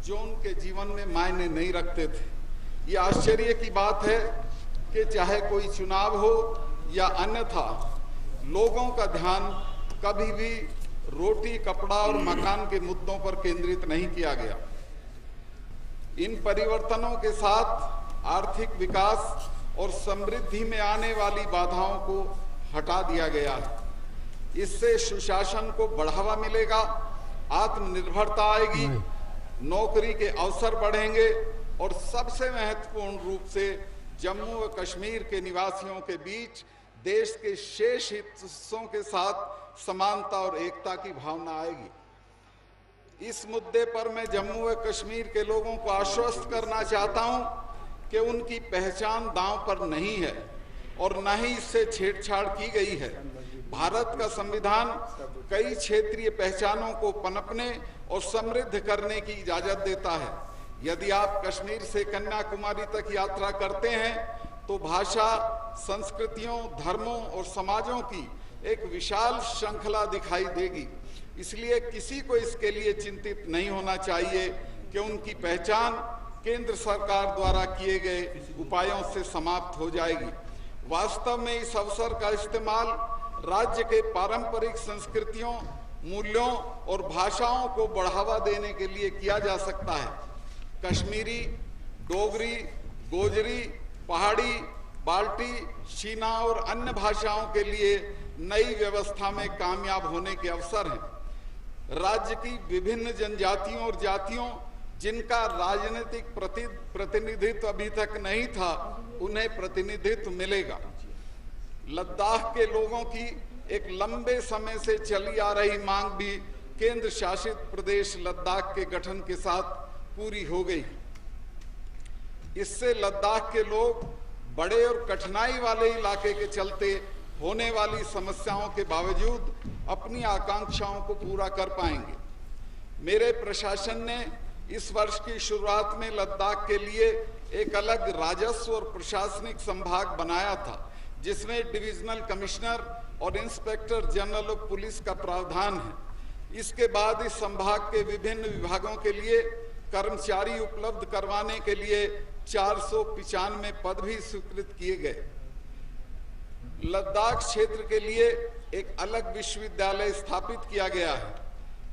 जो उनके जीवन में मायने नहीं रखते थे। ये आश्चर्य की बात है कि चाहे कोई चुनाव हो या अन्यथा, लोगों का ध्यान कभी भी रोटी, कपड़ा और मकान के मुद्दों पर केंद्रित नहीं किया गया। इन परिवर्तनों के साथ आर्थिक विकास और समृद्धि में आने वाली बाधाओं को हटा दिया गया है। इससे सुशासन को बढ़ावा मिलेगा, आत्मनिर्भरता आएगी, नौकरी के अवसर बढ़ेंगे और सबसे महत्वपूर्ण रूप से जम्मू व कश्मीर के निवासियों के बीच देश के शेष हिस्सों के साथ समानता और एकता की भावना आएगी। इस मुद्दे पर मैं जम्मू व कश्मीर के लोगों को आश्वस्त करना चाहता हूं कि उनकी पहचान दांव पर नहीं है और न ही इससे छेड़छाड़ की गई है। भारत का संविधान कई क्षेत्रीय पहचानों को पनपने और समृद्ध करने की इजाजत देता है। यदि आप कश्मीर से कन्याकुमारी तक यात्रा करते हैं तो भाषा, संस्कृतियों, धर्मों और समाजों की एक विशाल श्रृंखला दिखाई देगी। इसलिए किसी को इसके लिए चिंतित नहीं होना चाहिए कि उनकी पहचान केंद्र सरकार द्वारा किए गए उपायों से समाप्त हो जाएगी। वास्तव में इस अवसर का इस्तेमाल राज्य के पारंपरिक संस्कृतियों, मूल्यों और भाषाओं को बढ़ावा देने के लिए किया जा सकता है। कश्मीरी, डोगरी, गोजरी, पहाड़ी, बाल्टी, शीना और अन्य भाषाओं के लिए नई व्यवस्था में कामयाब होने के अवसर हैं। राज्य की विभिन्न जनजातियों और जातियों जिनका राजनीतिक प्रतिनिधित्व अभी तक नहीं था, उन्हें प्रतिनिधित्व मिलेगा। लद्दाख के लोगों की एक लंबे समय से चली आ रही मांग भी केंद्र शासित प्रदेश लद्दाख के गठन के साथ पूरी हो गई। इससे लद्दाख के लोग बड़े और कठिनाई वाले इलाके के चलते होने वाली समस्याओं के बावजूद अपनी आकांक्षाओं को पूरा कर पाएंगे। मेरे प्रशासन ने इस वर्ष की शुरुआत में लद्दाख के लिए एक अलग राजस्व और प्रशासनिक संभाग बनाया था, जिसमें डिविजनल कमिश्नर और इंस्पेक्टर जनरल ऑफ पुलिस का प्रावधान है। इसके बाद इस संभाग के विभिन्न विभागों के लिए कर्मचारी उपलब्ध करवाने के लिए 495 पद भी स्वीकृत किए गए। लद्दाख क्षेत्र के लिए एक अलग विश्वविद्यालय स्थापित किया गया है,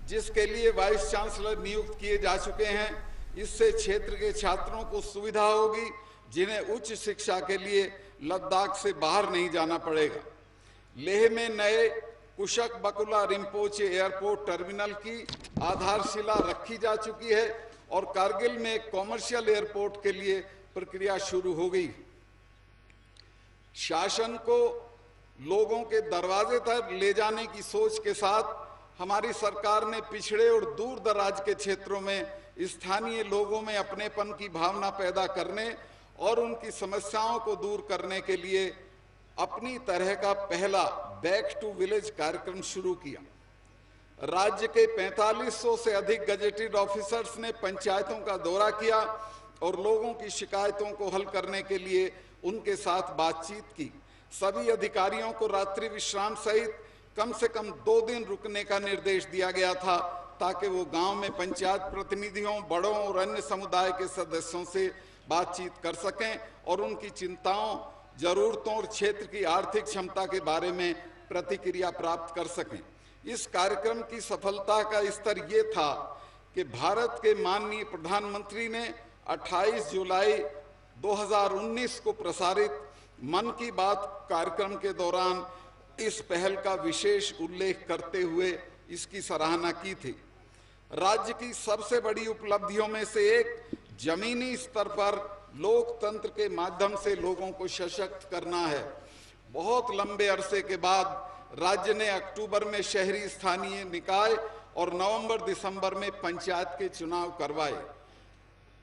जिसके लिए वाइस चांसलर नियुक्त किए जा चुके हैं। इससे क्षेत्र के छात्रों को सुविधा होगी जिन्हें उच्च शिक्षा के लिए लद्दाख से बाहर नहीं जाना पड़ेगा। लेह में नए कुशक बकुला रिम्पोचे एयरपोर्ट टर्मिनल की आधारशिला रखी जा चुकी है और कारगिल में एक कॉमर्शियल एयरपोर्ट के लिए प्रक्रिया शुरू हो गई। शासन को लोगों के दरवाजे तक ले जाने की सोच के साथ हमारी सरकार ने पिछड़े और दूर दराज के क्षेत्रों में स्थानीय लोगों में अपनेपन की भावना पैदा करने और उनकी समस्याओं को दूर करने के लिए अपनी तरह का पहला बैक टू विलेज कार्यक्रम शुरू किया। राज्य के 4500 से अधिक गजेटेड ऑफिसर्स ने पंचायतों का दौरा किया और लोगों की शिकायतों को हल करने के लिए उनके साथ बातचीत की। सभी अधिकारियों को रात्रि विश्राम सहित कम से कम 2 दिन रुकने का निर्देश दिया गया था, ताकि वो गांव में पंचायत प्रतिनिधियों, बड़ों और अन्य समुदाय के सदस्यों से बातचीत कर सकें और उनकी चिंताओं, जरूरतों और क्षेत्र की आर्थिक क्षमता के बारे में प्रतिक्रिया प्राप्त कर सकें। इस कार्यक्रम की सफलता का स्तर ये था कि भारत के माननीय प्रधानमंत्री ने 28 जुलाई 2019 को प्रसारित मन की बात कार्यक्रम के दौरान इस पहल का विशेष उल्लेख करते हुए इसकी सराहना की थी। राज्य की सबसे बड़ी उपलब्धियों में से एक जमीनी स्तर पर लोकतंत्र के माध्यम से लोगों को सशक्त करना है। बहुत लंबे अरसे के बाद राज्य ने अक्टूबर में शहरी स्थानीय निकाय और नवंबर-दिसंबर में पंचायत के चुनाव करवाए।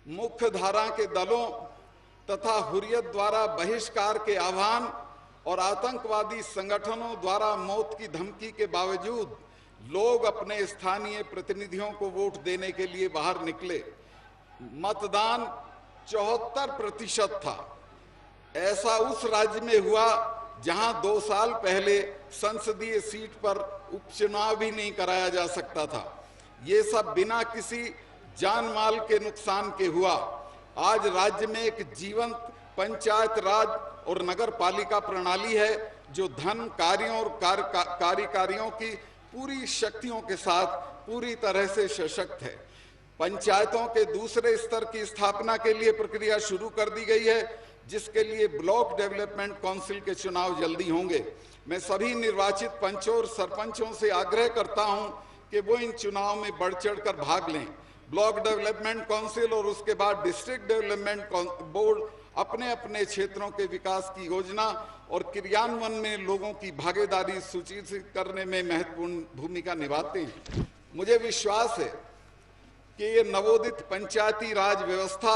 मुख्य धारा के दलों तथा हुर्रियत द्वारा बहिष्कार के आह्वान और आतंकवादी संगठनों द्वारा मौत की धमकी के बावजूद लोग अपने स्थानीय प्रतिनिधियों को वोट देने के लिए बाहर निकले। मतदान 74% था। ऐसा उस राज्य में हुआ जहां 2 साल पहले संसदीय सीट पर उपचुनाव भी नहीं कराया जा सकता था। ये सब बिना किसी जान माल के नुकसान के हुआ। आज राज्य में एक जीवंत पंचायत राज और नगर पालिका प्रणाली है जो धन, कार्यों और कार्यकारियों की पूरी शक्तियों के साथ पूरी तरह से सशक्त है। पंचायतों के दूसरे स्तर की स्थापना के लिए प्रक्रिया शुरू कर दी गई है, जिसके लिए ब्लॉक डेवलपमेंट काउंसिल के चुनाव जल्दी होंगे। मैं सभी निर्वाचित पंचों और सरपंचों से आग्रह करता हूं कि वो इन चुनाव में बढ़ चढ़कर भाग लें। ब्लॉक डेवलपमेंट काउंसिल और उसके बाद डिस्ट्रिक्ट डेवलपमेंट बोर्ड अपने अपने क्षेत्रों के विकास की योजना और क्रियान्वयन में लोगों की भागीदारी सुनिश्चित करने में महत्वपूर्ण भूमिका निभाते हैं। मुझे विश्वास है कि ये नवोदित पंचायती राज व्यवस्था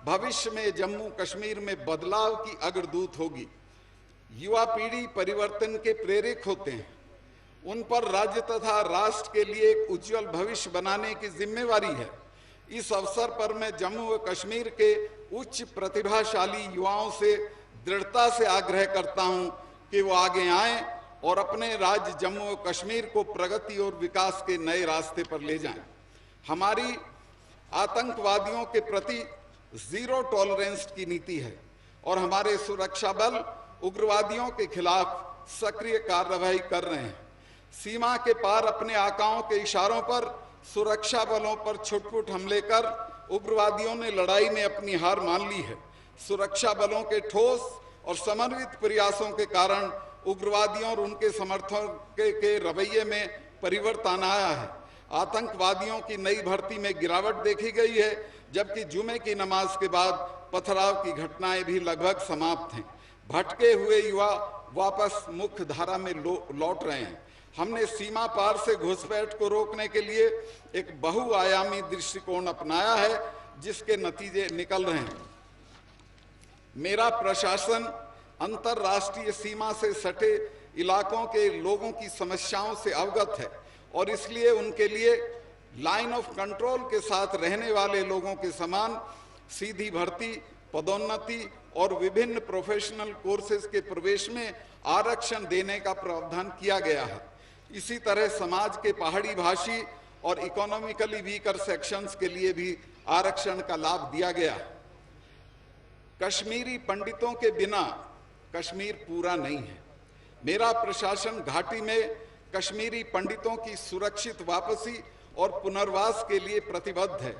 भविष्य में जम्मू कश्मीर में बदलाव की अग्रदूत होगी। युवा पीढ़ी परिवर्तन के प्रेरक होते हैं। उन पर राज्य तथा राष्ट्र के लिए एक उज्जवल भविष्य बनाने की जिम्मेवारी है। इस अवसर पर मैं जम्मू व कश्मीर के उच्च प्रतिभाशाली युवाओं से दृढ़ता से आग्रह करता हूं कि वो आगे आएं और अपने राज्य जम्मू व कश्मीर को प्रगति और विकास के नए रास्ते पर ले जाएं। हमारी आतंकवादियों के प्रति जीरो टॉलरेंस की नीति है और हमारे सुरक्षा बल उग्रवादियों के खिलाफ सक्रिय कार्रवाई कर रहे हैं। सीमा के पार अपने आकाओं के इशारों पर सुरक्षा बलों पर छुटपुट हमले कर उग्रवादियों ने लड़ाई में अपनी हार मान ली है। सुरक्षा बलों के ठोस और समन्वित प्रयासों के कारण उग्रवादियों और उनके समर्थकों के रवैये में परिवर्तन आया है। आतंकवादियों की नई भर्ती में गिरावट देखी गई है, जबकि जुमे की नमाज के बाद पथराव की घटनाएं भी लगभग समाप्त हैं। भटके हुए युवा वापस मुख्य धारा में लौट रहे हैं। हमने सीमा पार से घुसपैठ को रोकने के लिए एक बहुआयामी दृष्टिकोण अपनाया है, जिसके नतीजे निकल रहे हैं। मेरा प्रशासन अंतर्राष्ट्रीय सीमा से सटे इलाकों के लोगों की समस्याओं से अवगत है और इसलिए उनके लिए लाइन ऑफ कंट्रोल के साथ रहने वाले लोगों के समान सीधी भर्ती, पदोन्नति और विभिन्न प्रोफेशनल कोर्सेज के प्रवेश में आरक्षण देने का प्रावधान किया गया है। इसी तरह समाज के पहाड़ी भाषी और इकोनॉमिकली वीकर सेक्शंस के लिए भी आरक्षण का लाभ दिया गया है। कश्मीरी पंडितों के बिना कश्मीर पूरा नहीं है। मेरा प्रशासन घाटी में कश्मीरी पंडितों की सुरक्षित वापसी और पुनर्वास के लिए प्रतिबद्ध है।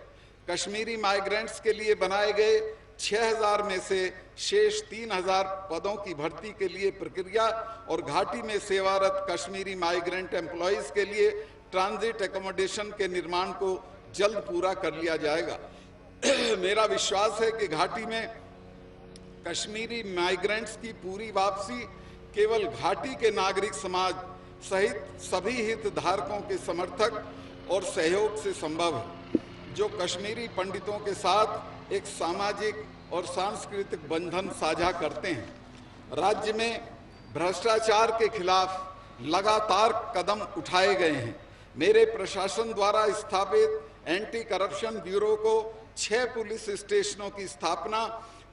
कश्मीरी माइग्रेंट्स के लिए बनाए गए 6000 में से शेष 3000 पदों की भर्ती के लिए प्रक्रिया और घाटी में सेवारत कश्मीरी माइग्रेंट एम्प्लॉइज के लिए ट्रांजिट एकोमोडेशन के निर्माण को जल्द पूरा कर लिया जाएगा। मेरा विश्वास है कि घाटी में कश्मीरी माइग्रेंट्स की पूरी वापसी केवल घाटी के नागरिक समाज सहित सभी हितधारकों के समर्थक और सहयोग से संभव है, जो कश्मीरी पंडितों के साथ एक सामाजिक और सांस्कृतिक बंधन साझा करते हैं। राज्य में भ्रष्टाचार के खिलाफ लगातार कदम उठाए गए हैं। मेरे प्रशासन द्वारा स्थापित एंटी करप्शन ब्यूरो को 6 पुलिस स्टेशनों की स्थापना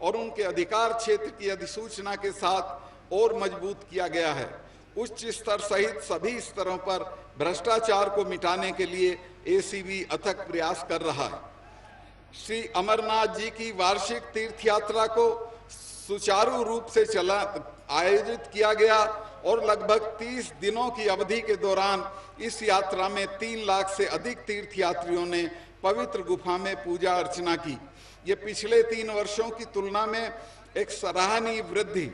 और उनके अधिकार क्षेत्र की अधिसूचना के साथ और मजबूत किया गया है। उच्च स्तर सहित सभी स्तरों पर भ्रष्टाचार को मिटाने के लिए एसीबी अथक प्रयास कर रहा है। श्री अमरनाथ जी की वार्षिक तीर्थ यात्रा को सुचारू रूप से आयोजित किया गया और लगभग 30 दिनों की अवधि के दौरान इस यात्रा में 3 लाख से अधिक तीर्थयात्रियों ने पवित्र गुफा में पूजा अर्चना की। ये पिछले 3 वर्षों की तुलना में एक सराहनीय वृद्धि।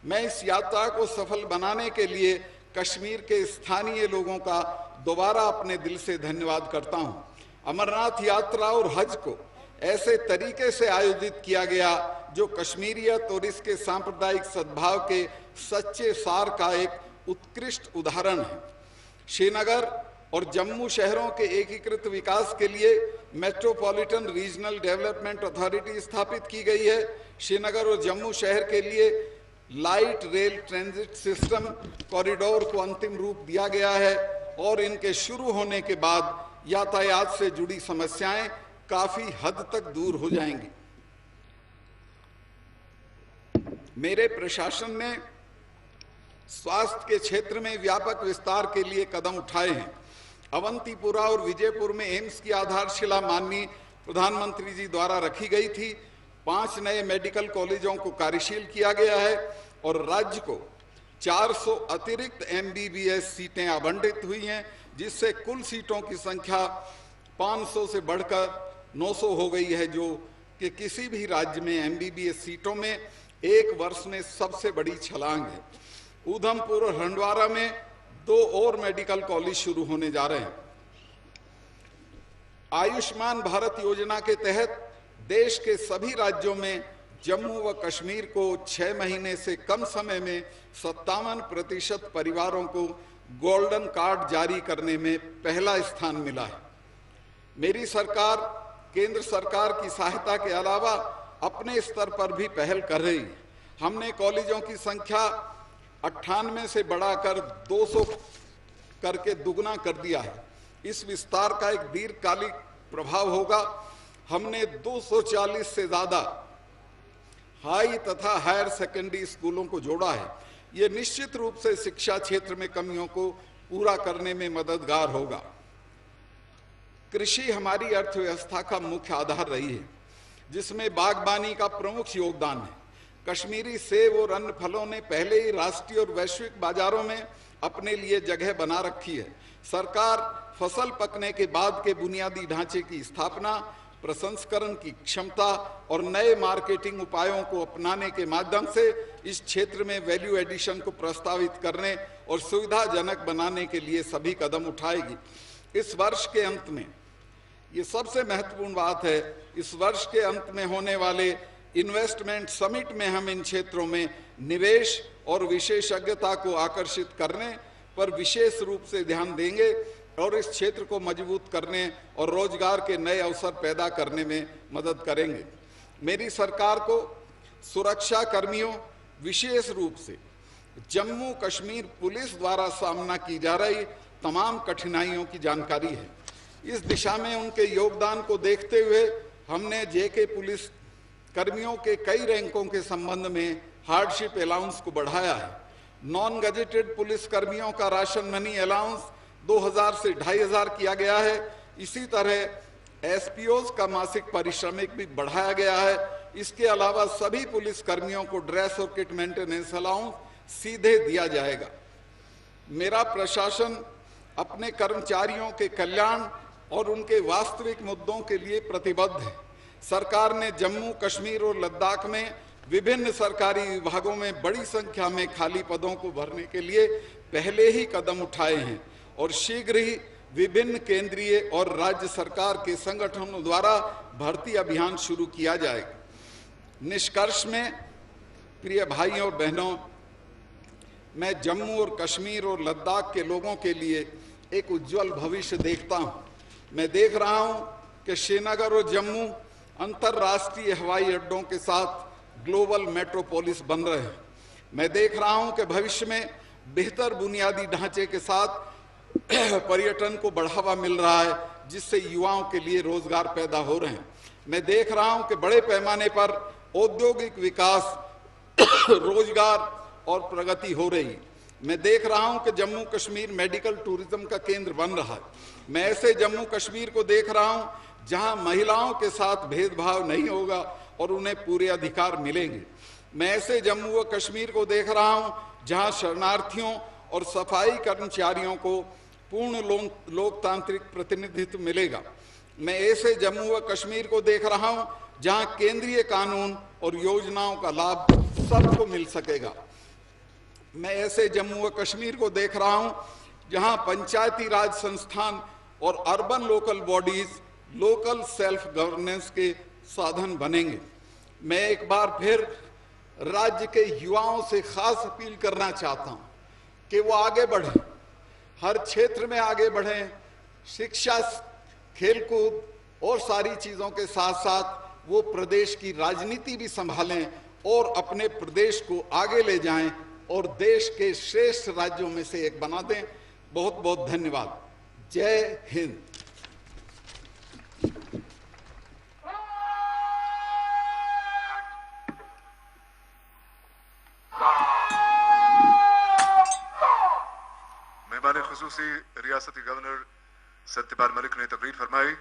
मैं इस यात्रा को सफल बनाने के लिए कश्मीर के स्थानीय लोगों का दोबारा अपने दिल से धन्यवाद करता हूं। अमरनाथ यात्रा और हज को ऐसे तरीके से आयोजित किया गया जो कश्मीरियत और इसके सांप्रदायिक सद्भाव के सच्चे सार का एक उत्कृष्ट उदाहरण है। श्रीनगर और जम्मू शहरों के एकीकृत विकास के लिए मेट्रोपॉलिटन रीजनल डेवलपमेंट अथॉरिटी स्थापित की गई है। श्रीनगर और जम्मू शहर के लिए light rail transit system corridor को अंतिम रूप दिया गया है और इनके शुरू होने के बाद यातायात से जुड़ी समस्याएं काफी हद तक दूर हो जाएंगी। मेरे प्रशासन ने स्वास्थ्य के क्षेत्र में व्यापक विस्तार के लिए कदम उठाए हैं। अवंतीपुरा और विजयपुर में एम्स की आधारशिला माननीय प्रधानमंत्री जी द्वारा रखी गई थी। 5 नए मेडिकल कॉलेजों को कार्यशील किया गया है और राज्य को 400 अतिरिक्त MBBS सीटें आवंटित हुई हैं, जिससे कुल सीटों की संख्या 500 से बढ़कर 900 हो गई है, जो कि किसी भी राज्य में MBBS सीटों में एक वर्ष में सबसे बड़ी छलांग है। उधमपुर और हंडवारा में 2 और मेडिकल कॉलेज शुरू होने जा रहे हैं। आयुष्मान भारत योजना के तहत देश के सभी राज्यों में जम्मू व कश्मीर को 6 महीने से कम समय में 57% परिवारों को गोल्डन कार्ड जारी करने में पहला स्थान मिला है। मेरी सरकार केंद्र सरकार की सहायता के अलावा अपने स्तर पर भी पहल कर रही है। हमने कॉलेजों की संख्या 98 से बढ़ाकर 200 करके दुगना कर दिया है। इस विस्तार का एक दीर्घकालिक प्रभाव होगा। हमने 240 से ज्यादा हाई तथा हायर सेकेंडरी स्कूलों को जोड़ा है। ये निश्चित रूप से शिक्षा क्षेत्र में कमियों को पूरा करने में मददगार होगा। कृषि हमारी अर्थव्यवस्था का मुख्य आधार रही है, जिसमें बागवानी का प्रमुख योगदान है। कश्मीरी सेब और अन्य फलों ने पहले ही राष्ट्रीय और वैश्विक बाजारों में अपने लिए जगह बना रखी है। सरकार फसल पकने के बाद के बुनियादी ढांचे की स्थापना, प्रसंस्करण की क्षमता और नए मार्केटिंग उपायों को अपनाने के माध्यम से इस क्षेत्र में वैल्यू एडिशन को प्रस्तावित करने और सुविधाजनक बनाने के लिए सभी कदम उठाएगी। इस वर्ष के अंत में, ये सबसे महत्वपूर्ण बात है, इस वर्ष के अंत में होने वाले इन्वेस्टमेंट समिट में हम इन क्षेत्रों में निवेश और विशेषज्ञता को आकर्षित करने पर विशेष रूप से ध्यान देंगे और इस क्षेत्र को मजबूत करने और रोजगार के नए अवसर पैदा करने में मदद करेंगे। मेरी सरकार को सुरक्षा कर्मियों, विशेष रूप से जम्मू कश्मीर पुलिस द्वारा सामना की जा रही तमाम कठिनाइयों की जानकारी है। इस दिशा में उनके योगदान को देखते हुए हमने जेके पुलिस कर्मियों के कई रैंकों के संबंध में हार्डशिप अलाउंस को बढ़ाया है। नॉन गजेटेड पुलिस कर्मियों का राशन मनी अलाउंस 2000 से 2500 किया गया है। इसी तरह एसपीओज का मासिक पारिश्रमिक भी बढ़ाया गया है। इसके अलावा सभी पुलिस कर्मियों को ड्रेस और किट मेंटेनेंस अलाउंस सीधे दिया जाएगा। मेरा प्रशासन अपने कर्मचारियों के कल्याण और उनके वास्तविक मुद्दों के लिए प्रतिबद्ध है। सरकार ने जम्मू कश्मीर और लद्दाख में विभिन्न सरकारी विभागों में बड़ी संख्या में खाली पदों को भरने के लिए पहले ही कदम उठाए हैं और शीघ्र ही विभिन्न केंद्रीय और राज्य सरकार के संगठनों द्वारा भर्ती अभियान शुरू किया जाएगा। निष्कर्ष में, प्रिय भाइयों और बहनों, मैं जम्मू और कश्मीर और लद्दाख के लोगों के लिए एक उज्जवल भविष्य देखता हूं। मैं देख रहा हूं कि श्रीनगर और जम्मू अंतर्राष्ट्रीय हवाई अड्डों के साथ ग्लोबल मेट्रोपोलिस बन रहे हैं। मैं देख रहा हूं कि भविष्य में बेहतर बुनियादी ढांचे के साथ पर्यटन को बढ़ावा मिल रहा है, जिससे युवाओं के लिए रोजगार पैदा हो रहे हैं। मैं देख रहा हूं कि बड़े पैमाने पर औद्योगिक विकास, रोजगार और प्रगति हो रही। मैं देख रहा हूं कि जम्मू कश्मीर मेडिकल टूरिज्म का केंद्र बन रहा है। मैं ऐसे जम्मू कश्मीर को देख रहा हूं जहां महिलाओं के साथ भेदभाव नहीं होगा और उन्हें पूरे अधिकार मिलेंगे। मैं ऐसे जम्मू व कश्मीर को देख रहा हूं जहां शरणार्थियों और सफाई कर्मचारियों को पूर्ण लोकतांत्रिक प्रतिनिधित्व मिलेगा। मैं ऐसे जम्मू व कश्मीर को देख रहा हूं जहां केंद्रीय कानून और योजनाओं का लाभ सबको मिल सकेगा। मैं ऐसे जम्मू व कश्मीर को देख रहा हूं जहां पंचायती राज संस्थान और urban local bodies local self governance के साधन बनेंगे। मैं एक बार फिर राज्य के युवाओं से खास अपील करना चाहता हूं कि वो आगे बढ़ें, हर क्षेत्र में आगे बढ़ें। शिक्षा, खेलकूद और सारी चीज़ों के साथ साथ वो प्रदेश की राजनीति भी संभालें और अपने प्रदेश को आगे ले जाएं और देश के श्रेष्ठ राज्यों में से एक बना दें। बहुत बहुत धन्यवाद। जय हिंद। मेहमान खुसूसी रियासती गवर्नर सत्यपाल मलिक ने तकरीर फरमाई।